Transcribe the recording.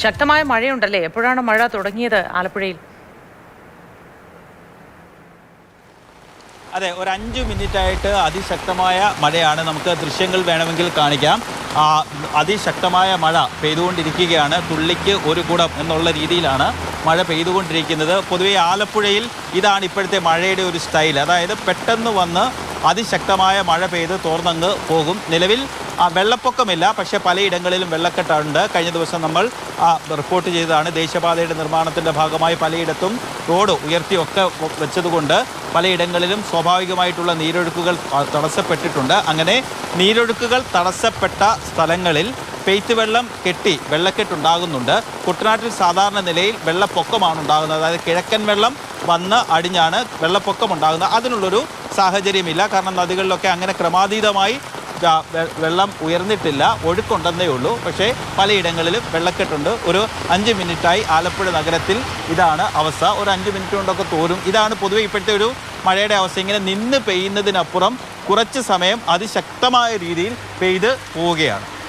ശക്തമായ മഴയുണ്ടല്ലേ? എപ്പോഴാണ് മഴ തുടങ്ങിയത് ആലപ്പുഴയിൽ? അതെ, ഒരു 5 മിനിറ്റായിട്ട് അതിശക്തമായ മഴയാണ്. നമുക്ക് ദൃശ്യങ്ങൾ വേണമെങ്കിൽ കാണിക്കാം. അതിശക്തമായ മഴ പെയ്തുകൊണ്ടിരിക്കുകയാണ്. തുള്ളിക്ക് ഒരു കുടം എന്നുള്ള രീതിയിലാണ് മഴ പെയ്തുകൊണ്ടിരിക്കുന്നത്. പൊതുവെ ആലപ്പുഴയിൽ ഇതാണ് ഇപ്പോഴത്തെ മഴയുടെ ഒരു സ്റ്റൈൽ. അതായത് പെട്ടെന്ന് വന്ന് അതിശക്തമായ മഴ പെയ്ത് തോർന്നങ്ങ് പോകും. നിലവിൽ വെള്ളപ്പൊക്കമില്ല, പക്ഷേ പലയിടങ്ങളിലും വെള്ളക്കെട്ടുണ്ട്. കഴിഞ്ഞ ദിവസം നമ്മൾ റിപ്പോർട്ട് ചെയ്തതാണ്. ദേശീയപാതയുടെ നിർമ്മാണത്തിൻ്റെ ഭാഗമായി പലയിടത്തും റോഡ് ഉയർത്തിയൊക്കെ വെച്ചതുകൊണ്ട് പലയിടങ്ങളിലും സ്വാഭാവികമായിട്ടുള്ള നീരൊഴുക്കുകൾ തടസ്സപ്പെട്ടിട്ടുണ്ട്. അങ്ങനെ നീരൊഴുക്കുകൾ തടസ്സപ്പെട്ട സ്ഥലങ്ങളിൽ പെയ്ത്ത് വെള്ളം കെട്ടി വെള്ളക്കെട്ടുണ്ടാകുന്നുണ്ട്. കുട്ടനാട്ടിൽ സാധാരണ നിലയിൽ വെള്ളപ്പൊക്കമാണ് ഉണ്ടാകുന്നത്. അതായത് കിഴക്കൻ വെള്ളം വന്ന് അടിഞ്ഞാണ് വെള്ളപ്പൊക്കം ഉണ്ടാകുന്നത്. അതിനുള്ളൊരു സാഹചര്യമില്ല. കാരണം നദികളിലൊക്കെ അങ്ങനെ ക്രമാതീതമായി വെള്ളം ഉയർന്നിട്ടില്ല, ഒഴുക്കുണ്ടെന്നേ ഉള്ളൂ. പക്ഷേ പലയിടങ്ങളിലും വെള്ളക്കെട്ടുണ്ട്. ഒരു 5 മിനിറ്റായി ആലപ്പുഴ നഗരത്തിൽ ഇതാണ് അവസ്ഥ. ഒരു 5 മിനിറ്റ് കൊണ്ടൊക്കെ തോരും. ഇതാണ് പൊതുവെ ഇപ്പോഴത്തെ ഒരു മഴയുടെ അവസ്ഥ. ഇങ്ങനെ നിന്ന് പെയ്യുന്നതിനപ്പുറം കുറച്ച് സമയം അതിശക്തമായ രീതിയിൽ പെയ്ത് പോവുകയാണ്.